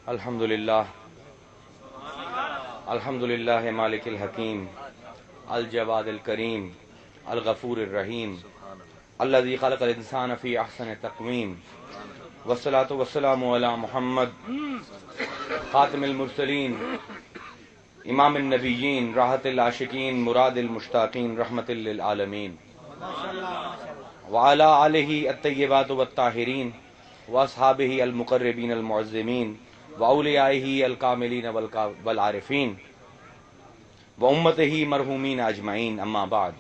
الحمدللہ الحمدللہ مالک الحکیم الجواد الکریم الغفور الرحیم الذی خلق الانسان فی احسن تقویم والصلاة والسلام علی محمد خاتم المرسلین امام النبیین راحت العاشقین مراد المشتاقین رحمت للعالمین وعلی آلہ الطیبات والطاہرین واصحابہ المقربین المعظمین واولیائہ الکاملین والعارفین وامتہ مرحومین اجمعین اما بعد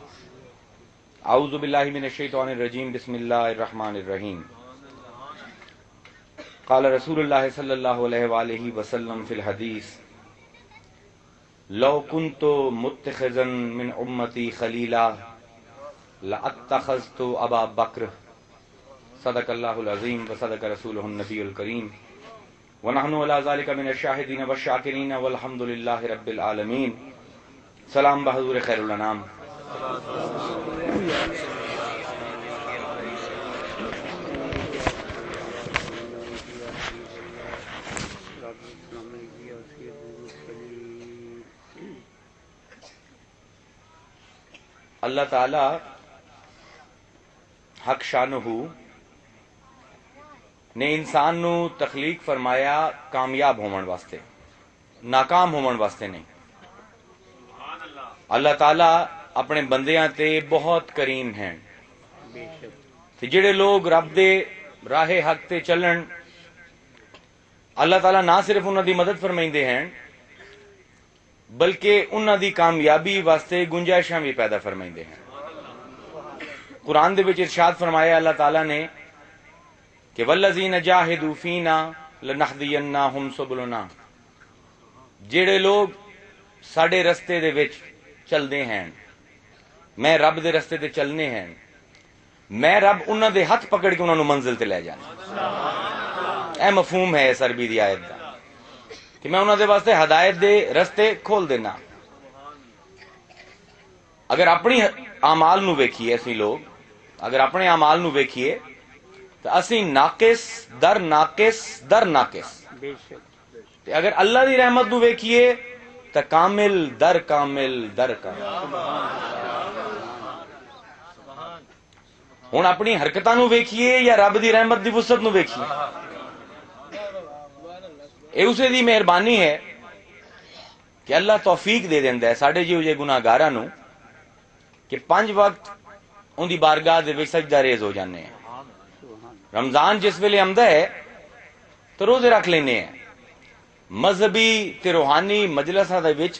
اعوذ باللہ من الشیطان الرجیم بسم اللہ الرحمن الرحیم قال رسول اللہ صلی اللہ علیہ وآلہ وسلم فی الحدیث لو کنت متخذا من امتی خلیلا لاتخذت ابا بکر صدق اللہ العظیم وصدق رسولہ النبی الکریم ونحن علی ذلک من الشاہدین والشاکرین والحمد للہ رب العالمین. سلام بحضور خیر الانام. اللہ تعالی حق شانہ نے انسان نو تخلیق فرمایا کامیاب ہون واسطے، ناکام ہون واسطے نہیں. اللہ تعالی اپنے بندیاں تے بہت کریم ہیں تے جڑے لوگ رب دے راہ حق تے چلن اللہ تعالی نہ صرف انہاں دی مدد فرمائندے ہیں بلکہ انہاں دی کامیابی واسطے گنجائشاں بھی پیدا فرمائندے ہیں. قرآن دے وچ ارشاد فرمایا اللہ تعالی نے کہ والذین جاہدوا فینا لنہدینہم سبلنا، جڑے لوگ ساڈے رستے دے وچ چلدے ہیں، میں رب دے رستے تے چلنے ہیں، میں رب انہاں دے ہاتھ پکڑ کے انہاں نو منزل تے لے جانا. اے مفہوم ہے اس عربی دی آیت دا کہ میں انہاں دے واسطے ہدایت دے رستے کھول دینا. اگر اپنی اعمال نو ویکھیے اسی لوگ، اگر اپنے اعمال نو ویکھیے تو اسی ناقص در ناقص در ناقص، اگر اللہ دی رحمت نو ویکھیے تو کامل در کامل در کامل. ہن اپنی حرکتاں نو ویکھیے یا رب دی رحمت دی وسعت نو ویکھیے، اے اسے دی مہربانی ہے کہ اللہ توفیق دے دیندا ہے ساڈے جیو جے گناہگاراں نو کہ 5 وقت ان دی بارگاہ دے وچ سجدہ ریز ہو جانے ہیں. رمضان جس ویلے آمدا ہے تو روزے رکھ لینے ہیں، مذہبی تے روحانی مجلساں دے وچ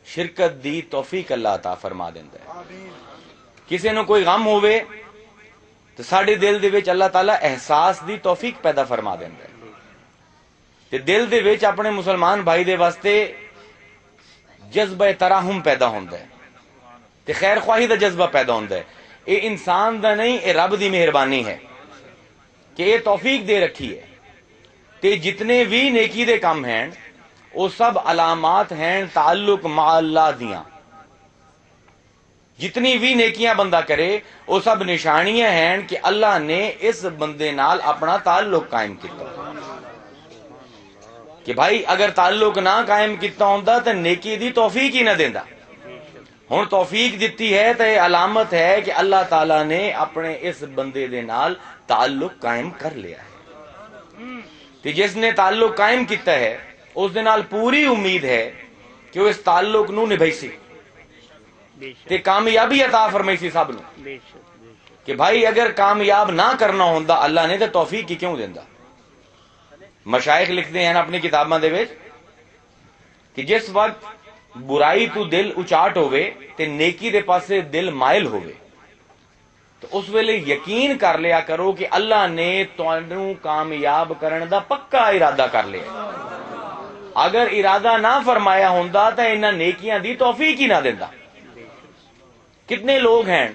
شرکت دی توفیق اللہ عطا فرما دیندا ہے. کسی نو کوئی غم ہوئے تو ساڈے دل دے وچ اللہ تعالی احساس دی توفیق پیدا فرما دیندا ہے تے دل دے وچ اپنے مسلمان بھائی دے واسطے جذبہ تراحم پیدا ہوندا ہے تے خیر خواہی دا جذبہ پیدا ہوندا ہے. اے انسان دا نہیں، اے رب دی مہربانی ہے کہ یہ توفیق دے رکھی ہے. تے جتنے بھی نیکی دے کام ہیں وہ سب علامات ہیں تعلق مع اللہ دیاں. جتنی بھی نیکیاں بندہ کرے وہ سب نشانیاں ہیں کہ اللہ نے اس بندے نال اپنا تعلق قائم کیتا. کہ بھائی اگر تعلق نہ قائم کیتا ہوندا تے نیکی دی توفیق ہی نہ دیندا. ہن توفیق دیتی ہے تو یہ علامت ہے کہ اللہ تعالیٰ نے اپنے اس بندے دے نال تعلق قائم کر لیا ہے. تے جس نے تعلق قائم کیتا ہے اس دے نال پوری امید ہے کہ وہ اس تعلق نو نبھائیسی تے کامیابی عطا فرمائیسی سب نو. کہ بھائی اگر کامیاب نہ کرنا ہوندا اللہ نے تے توفیق کی کیوں دیندا. مشائخ لکھتے ہیں اپنی کتاباں دے وچ کہ جس وقت برائی تو دل اچاٹ ہوئے تے نیکی دے پاسے دل مائل ہوئے تو اس ویلے یقین کر لیا کرو کہ اللہ نے تانوں کامیاب کرن دا پکا ارادہ کر لیا. اگر ارادہ نہ فرمایا ہوندا تے انہاں نیکیاں دی توفیق ہی نہ دیندا. کتنے لوگ ہیں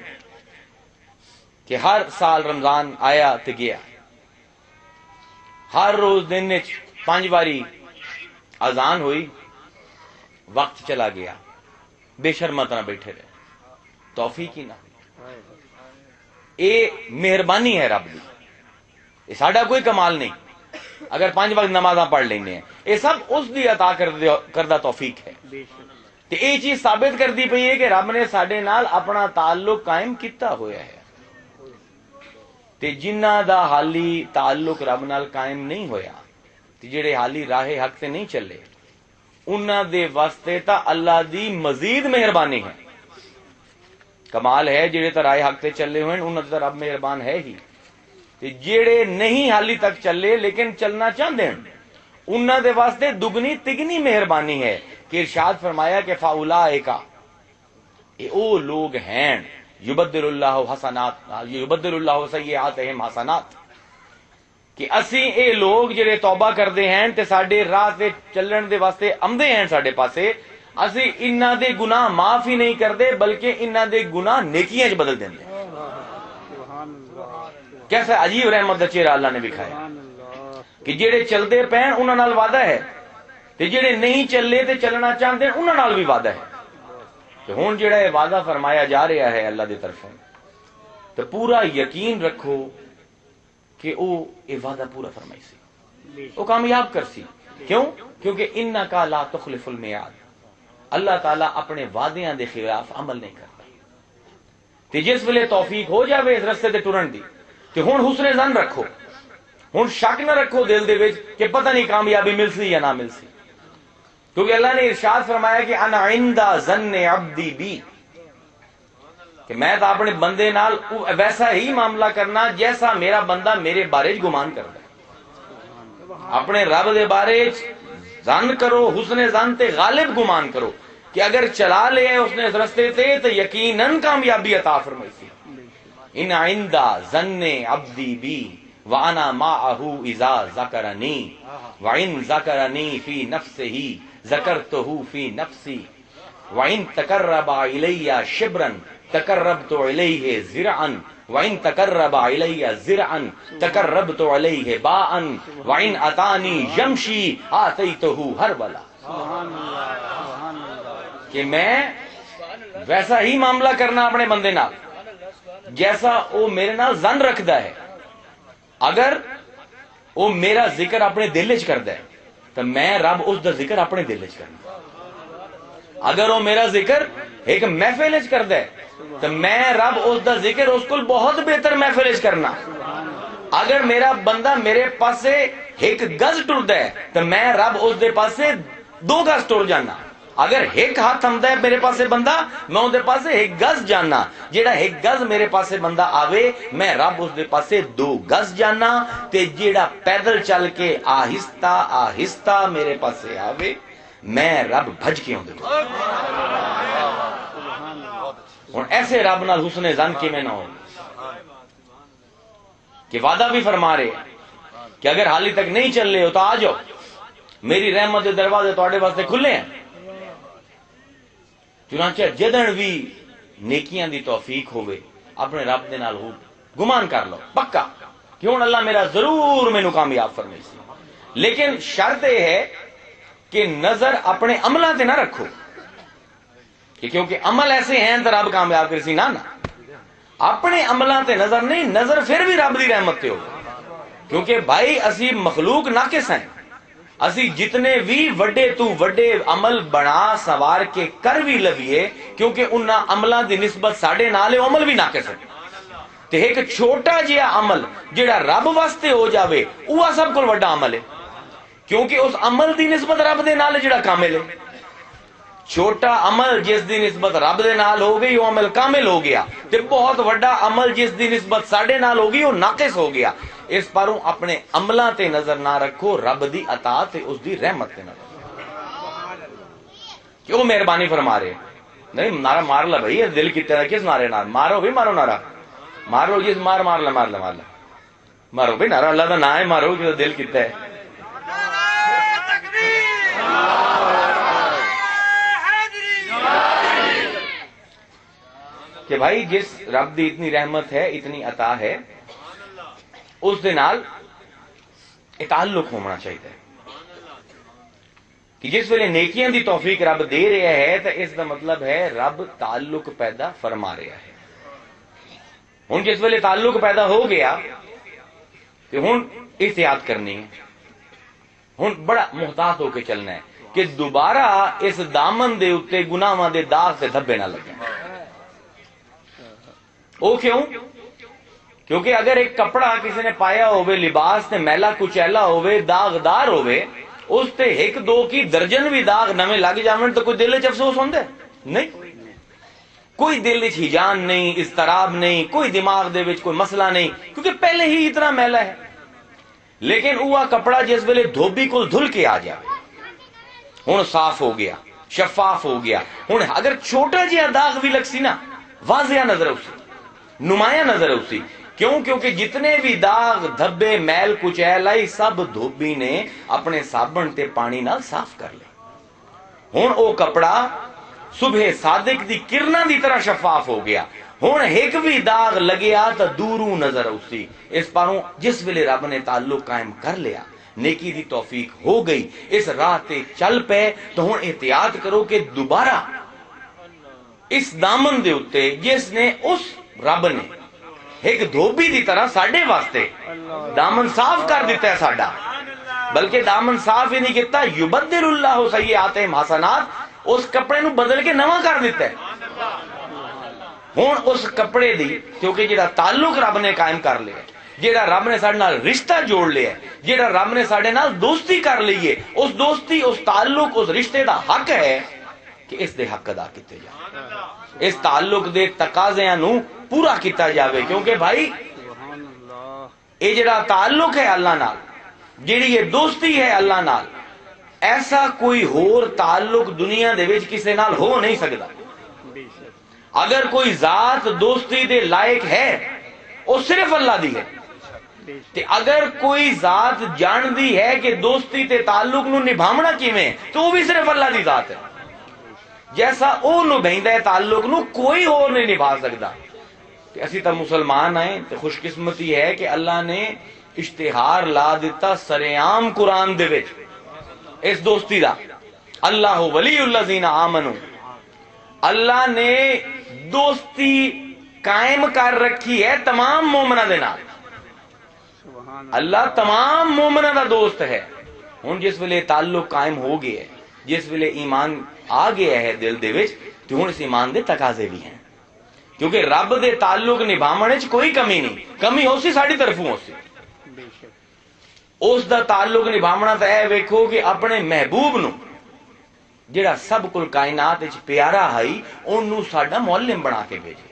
کہ ہر سال رمضان آیا تے گیا، ہر روز دن وچ 5 باری اذان ہوئی، وقت چلا گیا، بے شرما طرح بیٹھے رہے، توفیق ہی نہ ہوئی. اے مہربانی ہے رب دی، یہ ساڈا کوئی کمال نہیں. اگر 5 وقت نمازاں پڑھ لینے ہیں، یہ سب اس دی عطا کردہ توفیق ہے۔ تے یہ چیز ثابت کردی پئی ہے کہ رب نے ساڈے نال اپنا تعلق قائم کیتا ہویا ہے، تے جنہ دا حالی تعلق رب نال قائم نہیں ہویا، تے جڑے حالی راہ حق تے نہیں چلے، انہاں دے واسطے تا اللہ دی مزید مہربانی ہے۔ کمال ہے جڑے تا راہ حق تے چلے ہوئے انہاں تے رب مہربان ہے ہی، تے جڑے نہیں حالی تک چلے لیکن چلنا چاہتے ہیں انہاں دے واسطے دگنی تگنی مہربانی ہے کہ ارشاد فرمایا کہ فاولائک، او لوگ ہیں یبدل اللہ سیئاتہم حسنات، کہ اسی اے لوگ جڑے توبہ کردے ہیں تے ساڈے راہ تے چلن دے واسطے آمدے ہیں ساڈے پاسے، اسی انہاں دے گناہ معاف ہی نہیں کردے بلکہ انہاں دے گناہ نیکیاں وچ بدل دیندے۔ کیسا عجیب رحمت دا چہرہ اللہ نے دکھایا کہ جڑے چلدے پین انہاں نال وعدہ ہے، تے جڑے نہیں چلے تے چلنا چاہتے ہیں انہاں نال بھی وعدہ ہے۔ تے ہن جڑا یہ وعدہ فرمایا جا رہا ہے اللہ دی طرفوں، تے پورا یقین رکھو کہ او یہ وعدہ پورا فرمائی سی، وہ کامیاب کر سی۔ کیوں؟ کیونکہ انکا لا تخلف المیعاد، اللہ تعالیٰ اپنے وعدیاں دے خلاف عمل نہیں کرتا۔ تے جس ویلے توفیق ہو جاوے اس رستے تے ٹرن دی، تے ہن حسن ظن رکھو، ہن شک نہ رکھو دل دے وچ کہ پتہ نہیں کامیابی مل سی یا نہ مل سی، کیونکہ اللہ نے ارشاد فرمایا کہ انا عند ظن عبدی بی، کہ میں تو اپنے بندے نال ویسا ہی معاملہ کرنا جیسا میرا بندہ میرے بارے گمان کرتا ہے۔ اپنے رب دے بارے ظن کرو، حسن ظن تے غالب گمان کرو کہ اگر چلا لے اس نے اس رستے تے تو یقیناً کامیابی عطا فرمائی سی۔ ان عند ظن عبدی بی وانا معه اذا ذکرنی وان ذکرنی فی نفسہ ذکرتہ فی نفسی وان تقرب الی شبرا تقربت الیہ ذرعا وان تقرب الی ذرعا تقربت الیہ باء وان اتانی یمشی آتیتہ ہربلا، کہ میں ویسا ہی معاملہ کرنا اپنے بندے نال جیسا وہ میرے نال ظن رکھدا ہے۔ اگر وہ میرا ذکر اپنے دل وچ کردا ہے تو میں رب اس دا ذکر اپنے دل وچ کرنا، اگر وہ میرا ذکر ایک محفل وچ کردا ہے تو میں رب اس دا ذکر اس کو بہت بہتر محفل وچ کرنا، اگر میرا بندہ میرے پاسے ایک گز ٹردا ہے تو میں رب اس دے پاسے 2 گز ٹر جانا، اگر ایک ہاتھ ہمدا ہے میرے پاسے بندہ میں اس دے پاسے 1 گز جانا، جیڑا 1 گز میرے پاسے بندہ آوے میں رب اس دے پاسے 2 گز جانا، تے جیڑا پیدل چل کے آہستہ آہستہ میرے پاسے آوے میں رب بھج کے ہوں دے پاسے۔ اور ایسے رب نال حسن ظن کی میں نہ ہو کہ وعدہ بھی فرما رہے کہ اگر حالی تک نہیں چل رہے ہو تو آ جاؤ، میری رحمت دے دروازے تواڈے واسطے کھلے ہیں۔ چنانچہ جدن بھی نیکیاں دی توفیق ہوئے اپنے رب دے نال ہو گمان کر لو پکا کہ ہن اللہ میرا ضرور مینوں کامیاب فرمائے سی، لیکن شرط یہ ہے کہ نظر اپنے عملاں تے نہ رکھو، کہ کیونکہ عمل ایسے ہیں تو رب کامیاب کر سی، نہ اپنے عملاں تے نظر نہیں، نظر پھر بھی رب دی رحمت تے ہو، کیونکہ بھائی اسی مخلوق ناقص ہیں، اسی جتنے بھی وڈے تو وڈے عمل بنا سوار کے کر بھی لویے کیونکہ انہاں عملاں دی نسبت ساڈے نال عمل بھی ناقص ہے، تے ایک چھوٹا جہا عمل جڑا رب واسطے ہو جاوے وہ سب کو وڈا عمل ہے، کیونکہ اس عمل دی نسبت رب دے نال جڑا کامل ہے۔ چھوٹا عمل جس دی نسبت رب دے نال ہو گئی وہ عمل کامل ہو گیا، تے بہت وڈا عمل جس دی نسبت ساڈے نال ہو گئی وہ ناقص ہو گیا۔ اس پاروں اپنے عملاں تے نظر نہ رکھو، رب دی عطا تے اس دی رحمت تے نظر کہ وہ مہربانی فرما رہے۔ نہیں نعرہ مار لا بھائی، دل کیتے ہے کس نعرے نال مارو بھی، مارو نعرہ مارو جس مار مار لا مار لا مار لا مارو بھائی، نعرہ اللہ دا نام ہے، مارو جو دل کیتا ہے۔ کہ بھائی جس رب دی اتنی رحمت ہے، اتنی عطا ہے، اس دے نال تعلق ہونا چاہیے کہ جس ویلے نیکیاں دی توفیق رب دے رہا ہے تو اس دا مطلب ہے رب تعلق پیدا فرما رہا ہے۔ ہن جس ویلے تعلق پیدا ہو گیا کہ ہن احتیاط کرنی ہے، ہن بڑا محتاط ہو کے چلنا ہے کہ دوبارہ اس دامن دے اتے گناہاں دے داغ سے دھبے نہ لگے. وہ کیوں؟ کیونکہ اگر ایک کپڑا کسی نے پایا ہوئے، لباس تے میلا کچیلا ہوئے، داغدار ہوئے، اس تے ایک دو کی درجن بھی داغ نویں لگ جاون تو کوئی دل وچ افسوس ہوندا نہیں، کوئی دل وچ ہجان نہیں، اضطراب نہیں، کوئی دماغ دے وچ کوئی مسئلہ نہیں، کیونکہ پہلے ہی اتنا میلا ہے. لیکن وہ کپڑا جس ویلے دھوبی کو دھل کے آ جائے، ہن صاف ہو گیا، شفاف ہو گیا، ہن اگر چھوٹا جہا داغ بھی لگ سی نا، واضح نظر اسی، نمایاں نظر اسی. کیوں؟ کیونکہ جتنے بھی داغ دھبے میل کچیل آئی سب دھوبی نے اپنے صابن تے پانی نال صاف کر لے. ہن او کپڑا صبح صادق دی کرنا دی طرح شفاف ہو گیا. ہن ایک بھی داغ لگیا تو دوروں نظر اسی. اس پاروں جس ویلے رب نے تعلق قائم کر لیا، نیکی دی توفیق ہو گئی، اس راہ تے چل پے، تو ہن احتیاط کرو کہ دوبارہ اس دامن دے اتے جس نے اس رب نے ایک دھوبی دی طرح ساڈے واسطے دامن صاف کر دیتا ہے ساڈا، بلکہ دامن صاف ہی نہیں کیتا، یبدل اللہ سیئاتہم حسنات، اس کپڑے نو بدل کے نواں کر دیتا ہے. ہن اس کپڑے دی کیونکہ جڑا تعلق رب نے قائم کر لیا، جڑا رب نے ساڈے نال رشتہ جوڑ لیا، جڑا رب نے ساڈے نال دوستی کر لی ہے، اس دوستی، اس تعلق، اس رشتے دا حق ہے کہ اس دے حق ادا کیتے جائے، اس تعلق دے تقاضیاں نو پورا کیتا جاوے. کیونکہ بھائی یہ جڑا تعلق ہے اللہ نال، جڑی یہ دوستی ہے اللہ نال، ایسا کوئی ہور تعلق دنیا دے وچ کسے نال ہو نہیں سکتا. اگر کوئی ذات دوستی دے لائق ہے وہ صرف اللہ دی ہے، تے اگر کوئی ذات جان دی ہے کہ دوستی تے تعلق نو نبھاونا کیویں، تو وہ بھی صرف اللہ دی ذات ہے. جیسا او نبھیندا ہے تعلق نو، کوئی اور نہیں نبھا سکتا. کہ اسی تا مسلمان آئیں تو خوش قسمتی ہے کہ اللہ نے اشتہار لا دیتا سریعام قرآن دے وچ اس دوستی دا، اللہ ولی الذین آمنوا. اللہ نے دوستی قائم کر رکھی ہے تمام مومنہ دے نال. اللہ تمام مومنہ دا دوست ہے. ہن جس ویلے تعلق قائم ہو گیا ہے، جس ویلے ایمان آ گیا ہے دل دے وچ، تو ہن اس ایمان دے تقاضے بھی ہیں. کیونکہ رب دے تعلق نبھاونے چ کوئی کمی نہیں، کمی ہو سی ساڈی طرفوں ہو سی. اس دا تعلق نبھاونا تے اے ویکھو کہ اپنے محبوب نو جڑا سب کل کائنات وچ پیارا ہے، اونوں ساڈا معلم بنا کے بھیجے.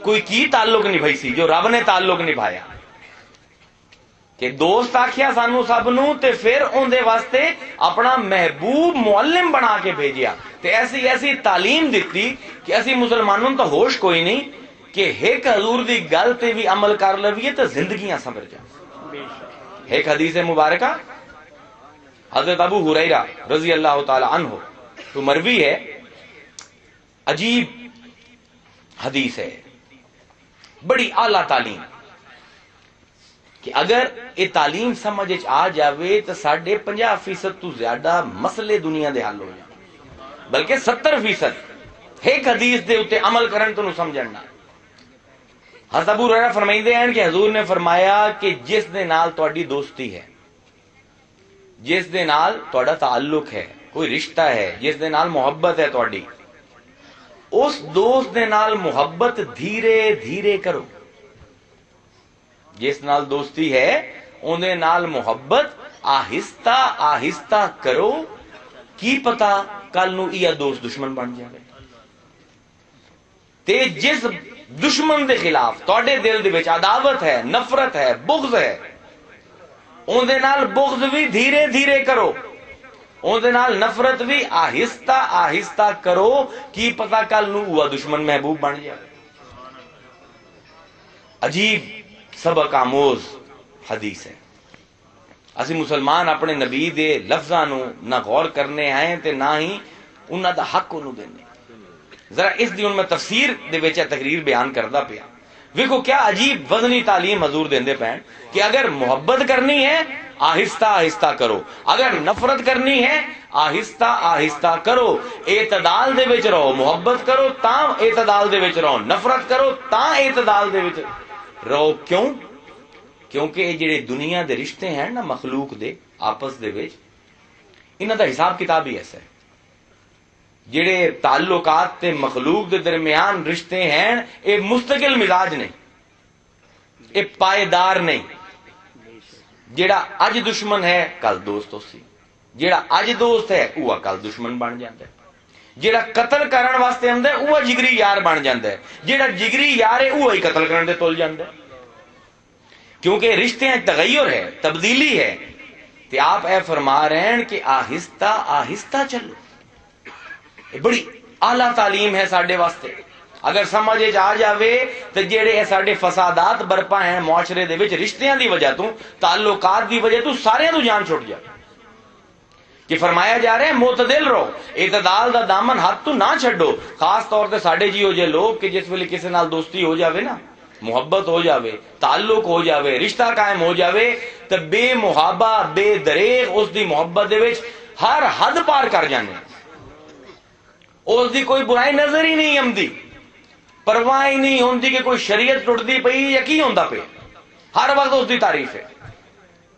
کوئی کی تعلق نبھائی سی جو رب نے تعلق نبھایا، کہ دوست آکھیا سانو سب نو، تے پھر اون دے واسطے اپنا محبوب معلم بنا کے بھیجیا. تے ایسی ایسی تعلیم دیتی کہ اسی مسلمانوں تو ہوش کوئی نہیں کہ ایک حضور دی گل تے بھی عمل کر لویے تو زندگیاں سمجھ جائیں. ایک حدیث مبارکہ حضرت ابو ہریرہ رضی اللہ تعالی عنہ تو مروی ہے، عجیب حدیث ہے، بڑی اعلیٰ تعلیم، کہ اگر یہ تعلیم سمجھ آ جاوے تو 50% تو زیادہ مسئلے دنیا دے حل ہو جائیں، بلکہ 70% ایک حدیث دے اتے عمل کرن تو نو سمجھنا. حضرت ابو ہریرہ فرمائندے ہیں کہ حضور نے فرمایا کہ جس دے نال تہاڈی دوستی ہے، جس دے نال تہاڈا تعلق ہے، کوئی رشتہ ہے، جس دے نال محبت ہے تہاڈی، اس دوست دے نال محبت دھیرے دھیرے کرو. جس نال دوستی ہے اون دے نال محبت آہستہ آہستہ کرو. کی پتا کل نو یہ دوست دشمن بن جائے. تے جس دشمن دے خلاف تواڈے دل دے وچ عداوت ہے، نفرت ہے، بغض ہے، اون دے نال بغض بھی دھیرے دھیرے کرو، اون دے نال نفرت بھی آہستہ آہستہ کرو. کی پتا کل نو وہ دشمن محبوب بن جائے. عجیب سبق آموز حدیث ہے. اسی مسلمان اپنے نبی دے لفظاں نو نہ غور کرنے آئے تے نہ ہی انہاں دا حق انہوں دینے. ذرا اس دی ان میں تفسیر دے وچ تقریر بیان کردا پیا. ویکھو کیا عجیب وزنی تعلیم حضور دیندے پین کہ اگر محبت کرنی ہے آہستہ آہستہ کرو، اگر نفرت کرنی ہے آہستہ آہستہ کرو. اعتدال دے وچ رہو، محبت کرو تاں اعتدال دے وچ رہو، نفرت کرو تاں اعتدال دے وچ رہو. کیوں؟ کیونکہ یہ جڑے دنیا دے رشتے ہیں نا مخلوق دے آپس دے وچ انہاں دا حساب کتاب ہی ایسا ہے. جڑے تعلقات تے مخلوق دے درمیان رشتے ہیں یہ مستقل مزاج نہیں، یہ پائیدار نہیں. جڑا اج دشمن ہے کل دوست ہو سی، جڑا اج دوست ہے وہ کل دشمن بن جاتا ہے. جڑا قتل کرن واسطے آندا ہے وہ جگری یار بن جاتا ہے، جڑا جگری یار ہے وہی قتل کرن دے تل جاتا ہے. کیونکہ رشتے ہیں تغیر ہے، تبدیلی ہے. تے آپ اے فرما رہے ہیں کہ آہستہ آہستہ چلو. یہ بڑی اعلیٰ تعلیم ہے ساڈے واسطے. اگر سمجھ آ جاوے تو جڑے ساڈے فسادات برپا ہیں معاشرے دے وچ رشتیاں دی وجہ تو، تعلقات دی وجہ تو، سارے تو جان چھٹ جائے. کہ فرمایا جا رہا ہے معتدل رہو، اعتدال دا دامن ہاتھ تو نہ چھڈو. خاص طور تے ساڈے جی ہو جے لوگ کہ جس ویلے کسی نال دوستی ہو جاوے نا، محبت ہو جاوے، تعلق ہو جاوے، رشتہ قائم ہو جاوے تو بے محابہ بے دریغ اس دی محبت دے وچ ہر حد پار کر جانے. اس دی کوئی برائی نظر ہی نہیں آمدی، پرواہ ہی نہیں ہوندی کہ کوئی شریعت ٹوٹتی پئی یا کی ہوندا پیا. ہر وقت اس دی تعریف ہے.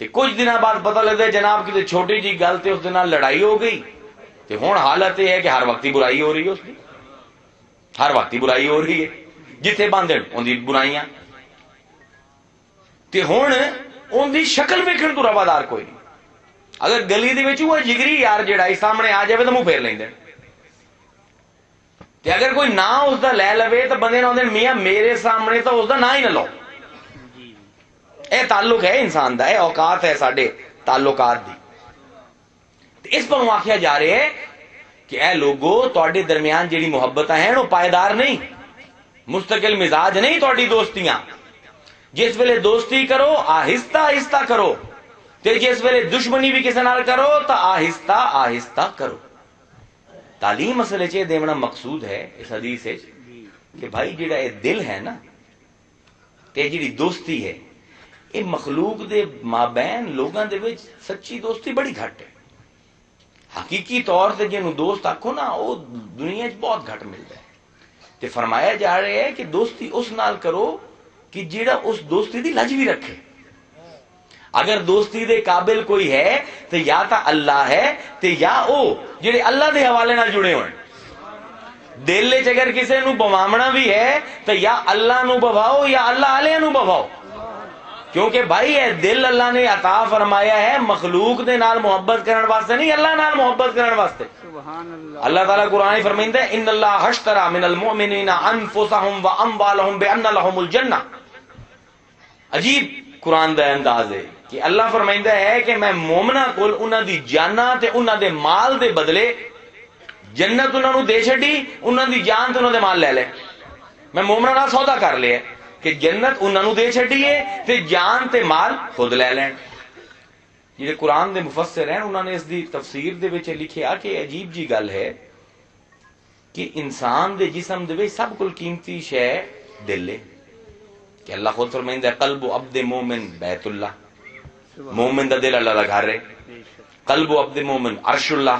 تے کچھ دنوں بعد پتہ لگتا ہے جناب کسی چھوٹی جی گل تے اس دے نال لڑائی ہو گئی تے ہن حالت یہ ہے کہ ہر وقت ہی برائی ہو رہی ہے. اس دی ہر وقت ہی برائی ہو رہی ہے، جتھے باندھن ان دی برائیاں. تے ہن ان دی شکل ویکھن تو روادار کوئی نہیں. اگر گلی دے وچ وہ جگری یار جڑا ہی سامنے آ جاوے تو منہ پھیر لیندے. تے اگر کوئی نا اس دا لے لوے تو بندے نہ میاں میرے سامنے تو اس دا نا ہی نہ لو. اے تعلق ہے انسان دا، اے اوقات ہے ساڈے تعلقات دی. اس پر آخیا جا رہے ہے کہ اے لوگو تواڈے درمیان جڑی محبتاں ہیں وہ پائیدار نہیں، مستقل مزاج نہیں تواڈی دوستیاں. جس ویلے دوستی کرو آہستہ آہستہ کرو، تے جس ویلے دشمنی بھی کسی نال کرو تو آہستہ آہستہ کرو. تعلیم اصل چ دینا مقصود ہے اس حدیث کہ بھائی جڑا یہ دل ہے نا تے جڑی دوستی ہے یہ مخلوق دے مابین لوگاں دے وچ سچی دوستی بڑی گھٹ ہے. حقیقی طور سے جنوں دوست آکھو نا وہ دنیا چ بہت گھٹ ملتا ہے. تے فرمایا جا رہا ہے کہ دوستی اس نال کرو کہ جڑا اس دوستی دی لج بھی رکھے. اگر دوستی دے قابل کوئی ہے تو یا تا اللہ ہے تے یا او جڑے اللہ دے حوالے نال جڑے ہوئے. دل وچ اگر کسے نو بوامنا بھی ہے تو یا اللہ نو بواؤ یا اللہ علیہ نو بواؤ. کیونکہ بھائی یہ دل اللہ نے عطا فرمایا ہے مخلوق دے نال محبت کرن واسطے نہیں، اللہ نال محبت کرن واسطے. اللہ تعالیٰ قرآن فرمائندا ہے ان اللہ اشترى من المؤمنین انفسهم واموالهم بان لهم الجنہ. عجیب قرآن دا انداز ہے کہ اللہ فرمائندا ہے کہ میں مومناں کول انہاں دی جاناں تے انہاں دے مال دے بدلے جنت انہاں نو دے چھڈی، انہاں دی جان تے انہاں دے مال لے لے. میں مومناں نال سودا کر لیا کہ جنت انہاں نو دے چھڈیے تے جان تے مال خود لے لین. جڑے قرآن دے مفسر ہیں انہوں نے اس دی تفسیر دے وچ لکھیا کہ عجیب جی گل ہے کہ انسان دے جسم دے وچ سب کل قیمتی شے دل ہے. کہ اللہ خود فرمائندا ہے قلب عبد مومن بیت اللہ. مومن دا دل اللہ دا گھر ہے. قلب عبد مومن عرش اللہ.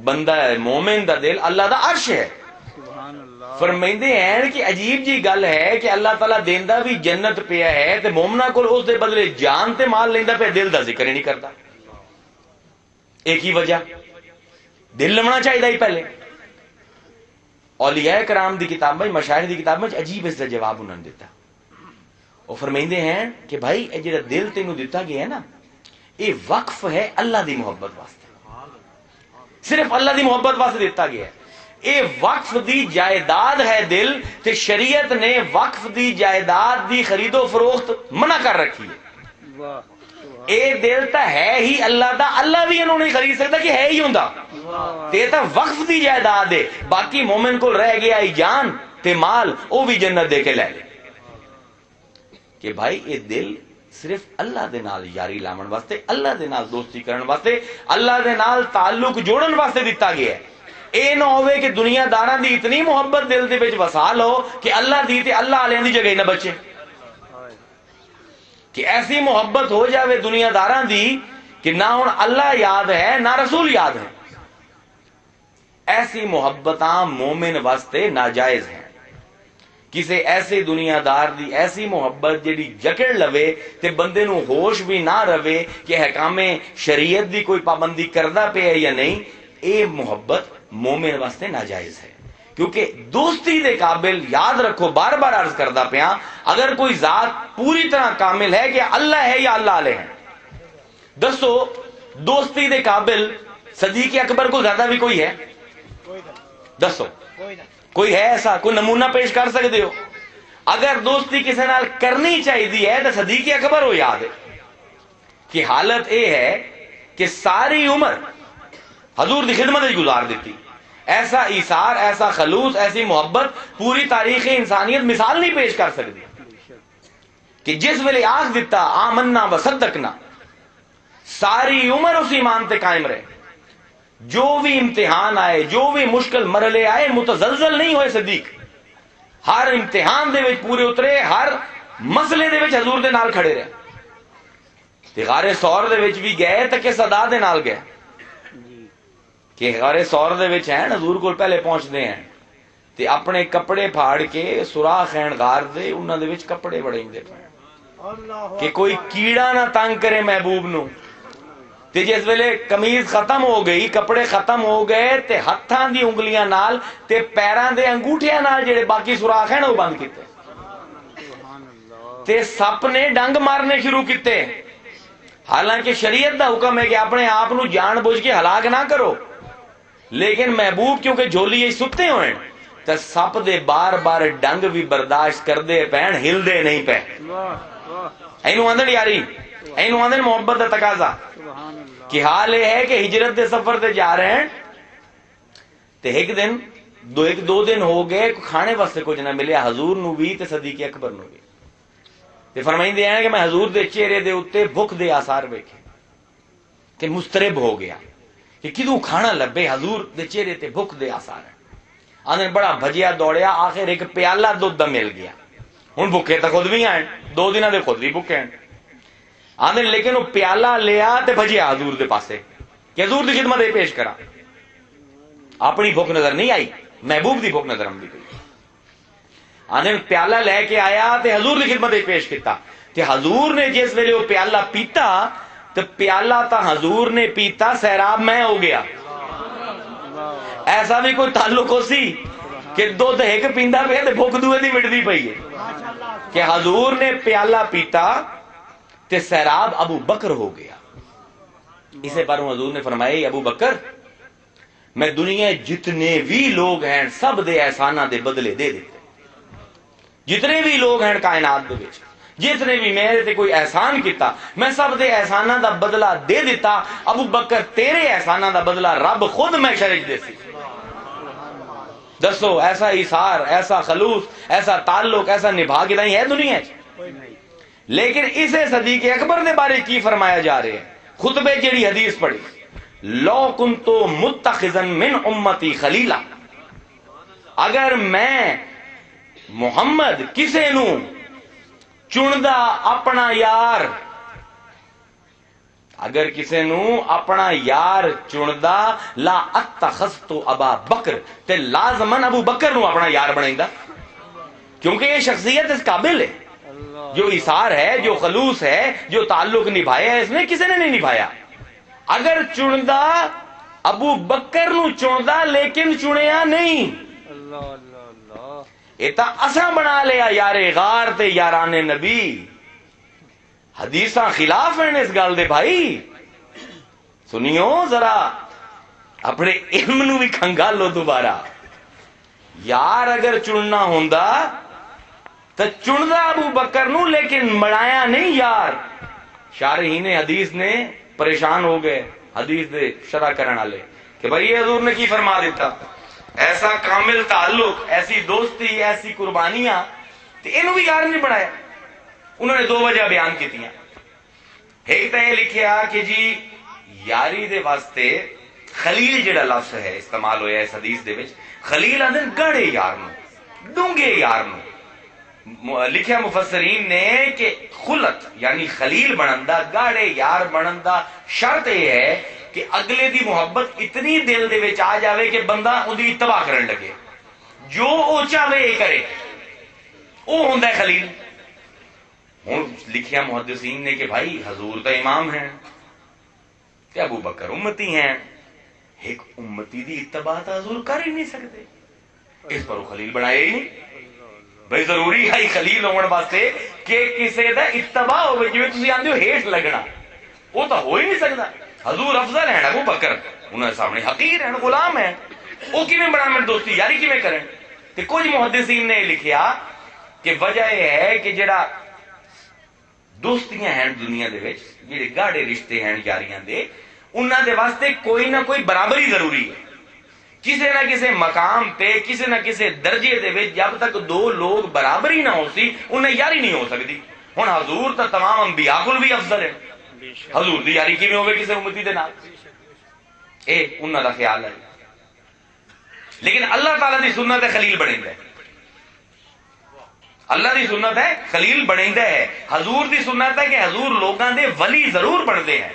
بندہ مومن دا دل اللہ دا عرش ہے. فرمائندے ہیں کہ عجیب جی گل ہے کہ اللہ تعالیٰ دیندا بھی جنت پیا ہے تے مومنا کول اس دے بدلے جان تے مال لیندا پیا، دل دا ذکر ہی نہیں کرتا. ایک ہی وجہ دل لونا چاہیے ہی پہلے. اولیاء کرام دی کتابیں مشائخ دی کتابیں عجیب اس دا جواب انہوں نے دیتا. وہ فرمائندے ہیں کہ بھائی اے جڑا دل تینوں دیتا گیا ہے نا یہ وقف ہے اللہ دی محبت واسطے، صرف اللہ دی محبت واسطے دیتا گیا ہے. اے وقف دی جائیداد ہے دل تے شریعت نے وقف دی جائیداد دی خرید و فروخت منع کر رکھی ہے. اے دل تا ہے ہی اللہ دا، اللہ بھی انہوں نے خرید سکتا کہ ہے ہی ہوندا. تے تا وقف دی جائیداد ہے. باقی مومن کو رہ گیا ای جان تے مال او بھی جنت دے کے لے لے. کہ بھائی اے دل صرف اللہ دے نال یاری لاون واسطے، اللہ دے نال دوستی کرن واسطے، اللہ دے نال تعلق جوڑن واسطے دتا گیا ہے. اے نہ ہوئے کہ دنیا داراں دی اتنی محبت دل دے وچ وسا لو کہ اللہ دی تے اللہ علیہ دی جگہ نہ بچے. کہ ایسی محبت ہو جاوے دنیا داراں دی کہ نہ ہن اللہ یاد ہے نہ رسول یاد ہے. ایسی محبتاں مومن واسطے ناجائز ہیں کسی ایسے دنیا دار دی ایسی محبت جیڑی جکڑ لوے تے بندے نو ہوش بھی نہ رہے کہ حکام شریعت دی کوئی پابندی کردہ پہ ہے یا نہیں، اے محبت مومن واسطے ناجائز ہے. کیونکہ دوستی دے قابل، یاد رکھو بار بار عرض کردہ پیا، اگر کوئی ذات پوری طرح کامل ہے کہ اللہ ہے یا اللہ علیہ ہے، دسو دوستی دے قابل صدیق اکبر کو زیادہ بھی کوئی ہے؟ دسو کوئی ہے ایسا؟ کوئی نمونہ پیش کر سکتے ہو؟ اگر دوستی کسی نال کرنی چاہیے ہے تو صدیق اکبر ہو یاد ہے کہ حالت اے ہے کہ ساری عمر حضور دی خدمت گزار دیتی. ایسا ایثار، ایسا خلوص، ایسی محبت پوری تاریخ انسانیت مثال نہیں پیش کر سکتی کہ جس ویلے آخ دیتا آمنا و صدقنا، ساری عمر اس ایمان تے قائم رہے. جو بھی امتحان آئے، جو بھی مشکل مرحلے آئے، متزلزل نہیں ہوئے صدیق. ہر امتحان دے وچ پورے اترے، ہر مسئلے دے وچ حضور دے نال کھڑے رہے. تے غار ثور دے وچ بھی گئے تے کہ صدا دے نال گئے کہ غار ثور دے وچ ہیں حضور کو پہلے پہنچدے ہیں تے اپنے کپڑے پھاڑ کے سوراخ ہیں غار دے، انہاں دے وچ کپڑے بڑھیندے پے کہ کوئی کیڑا نہ تنگ کرے محبوب نو. تے جس ویلے قمیض ختم ہو گئی، کپڑے ختم ہو گئے تے ہتھاں دی انگلیاں نال تے پیراں دے انگوٹھیاں نال جڑے باقی سوراخ ہیں وہ بند کیتے تے سپ نے ڈنگ مارنے شروع کیتے. حالانکہ شریعت دا حکم ہے کہ اپنے آپ نو جان بوجھ کے ہلاک نہ کرو، لیکن محبوب کیونکہ جھولی ستے ہوئے تے سپ دے بار بار ڈنگ بھی برداشت کر دے پین، ہل دے نہیں پے. اینو آندن یاری، اینو آندن محبت دا تقاضا. کہ حال یہ ہے کہ ہجرت دے سفر تے جا رہے ہیں تے ایک دو دن ہو گئے، کھانے واسطے کچھ نہ ملیا حضور نو بھی تے صدیق اکبر نو بھی. تے فرمائندے ہیں کہ میں حضور دے چہرے دے اوتے بھوک دے آثار ویکھے کہ مسترب ہو گیا کہ کدوں کھانا لبے. حضور دے چہرے تے بھوک دے آثار ہیں. آندن بڑا بھجیا دوڑیا، آخر ایک پیالہ دودھ دا مل گیا. ہن بھوکے تے خود بھی آئے، 2 دنوں دے خود بھی بھوکے ہیں. آندن لیکن وہ پیالہ لیا تے بھجیا حضور دے پاسے کہ حضور دی خدمت پیش کرا. اپنی بھوک نظر نہیں آئی، محبوب دی بھوک نظر آمدی پئی. آندن پیالہ لے کے آیا تے حضور دی خدمت پیش کیتا تے حضور نے جس ویلے وہ پیالہ پیتا تے پیالہ تا حضور نے پیتا، سیراب میں ہو گیا. ایسا بھی کوئی تعلق ہو سی کہ دودھ ایک پیندا پیا تے بھوک دوے دی مٹدی پئی ہے کہ حضور نے پیالہ پیتا تے سیراب ابو بکر ہو گیا. اسے پر حضور نے فرمایا ابو بکر میں دنیا جتنے بھی لوگ ہیں سب دے احسانہ دے بدلے دے دیتے. جتنے بھی لوگ ہیں کائنات دے وچ، جتنے بھی میرے تے کوئی احسان کیتا، میں سب دے احسانہ دا بدلہ دے دیتا. ابو بکر تیرے احسانہ دا بدلہ رب خود میں شرج دے سی. دسو ایسا ایثار، ایسا خلوص، ایسا تعلق، ایسا نبھا کے نہیں ہے دنیا چ. لیکن اسے صدیق اکبر نے بارے کی فرمایا جا رہے ہیں. خطبے جیڑی حدیث پڑھی، لو کنتو متخذا من امتی خلیلا، اگر میں محمد کسے نو چندا اپنا یار، اگر کسے نو اپنا یار چندا، لا اتخذت ابا بکر، تے لازمن ابو بکر نو اپنا یار بنائندا. کیونکہ یہ شخصیت اس قابل ہے، جو ایثار ہے، جو خلوص ہے، جو تعلق نبھایا ہے، اس نے کسی نے نہیں نبھایا. اگر چندا ابو بکر نو چندا لیکن چنیا نہیں، یہ تا اساں بنا لیا یار غار تے یاران نبی. حدیثاں خلاف ہیں اس گل دے بھائی. سنیو ذرا، اپنے علم نو بھی کھنگالو دوبارہ. یار اگر چننا ہوندا تو چندا ابو بکر نو لیکن بنایا نہیں یار. شارحین حدیث نے پریشان ہو گئے حدیث دے شرح کرنے والے کہ بھائی یہ حضور نے کی فرما دیتا، ایسا کامل تعلق، ایسی دوستی، ایسی قربانیاں تے اینو بھی یار نہیں بنایا. انہوں نے 2 وجہ بیان کی تھیں. ایک تو یہ لکھیا کہ جی یاری دے واسطے خلیل جڑا لفظ ہے استعمال ہویا اس حدیث دے وچ، خلیل آندن گاڑے یار نو، ڈونگے یار نو. لکھیا مفسرین نے کہ خلت یعنی خلیل بنندا، گاڑے یار بنندا شرط یہ ہے کہ اگلے دی محبت اتنی دل دے وچ آ جاوے کہ بندہ اودی اتباع کرن لگے، جو او چاہے یہ کرے. وہ ہوتا ہے خلیل. ہوں لکھیا محدثین نے کہ بھائی حضور تو امام ہیں کہ ابو بکر امتی ہیں, ایک امتی دی اتباع تو حضور کر ہی نہیں سکتے, اس پر وہ خلیل بنایا ہی نہیں. بھائی ضروری ہے خلیل ہونے واسطے کہ کسی دا اتباع ہوئے, جی تھی آدھے ہو ہیٹ لگنا, وہ تو ہو ہی نہیں سکتا. حضور افضل ہیں ابو بکر, انہوں نے سامنے حقیر ہیں, غلام ہیں, وہ کیویں بڑا دوستی یاری کیویں کریں. تو کچھ محدثین نے لکھیا کہ وجہ یہ ہے کہ جڑا دوستیاں ہیں دنیا دے وچ, جڑے گاڑے رشتے ہیں یاریاں دے, انہاں دے واسطے کوئی نہ کوئی برابری ضروری ہے. کسی نہ کسی مقام تے کسی نہ کسی درجے دے وچ جب تک دو لوگ برابری نہ ہو سی انہیں یاری نہیں ہو سکتی. ہن حضور تو تمام انبیاء کول بھی افضل ہے, حضور دی یاری کیویں ہوے کسی امتی دے نال؟ اے انہاں دا خیال ہے. لیکن اللہ تعالیٰ دی سنت ہے خلیل بنیندا ہے, اللہ دی سنت ہے خلیل بنیندا ہے. حضور دی سنت ہے کہ حضور لوگاں دے ولی ضرور بنتے ہیں,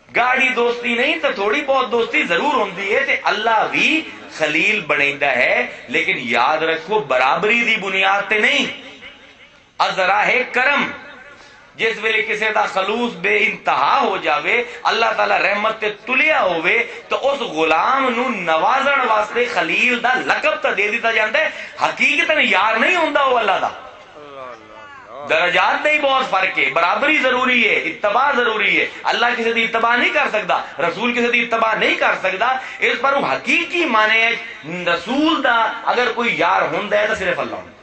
گاڑی دوستی نہیں تو تھوڑی بہت دوستی ضرور ہوندی ہے. تے اللہ بھی خلیل بنیندا ہے, لیکن یاد رکھو برابری دی بنیاد تے نہیں. ازرا ہے کرم, جس ویلے کسی دا خلوص بے انتہا ہو جاوے, اللہ تعالیٰ رحمت تے تلیا ہوئے, تو اس غلام نو نوازن واسطے خلیل دا لقب تا دے دیتا جاندا ہے. حقیقتاً یار نہیں ہوندا وہ اللہ دا, درجات میں ہی بہت فرق ہے. برابری ضروری ہے, اتباع ضروری ہے. اللہ کسی دی اتباع نہیں کر سکتا, رسول کسی دی اتباع نہیں کر سکتا. اس پر وہ حقیقی معنی ہے رسول دا اگر کوئی یار ہوندا ہے تو صرف اللہ ہوندا.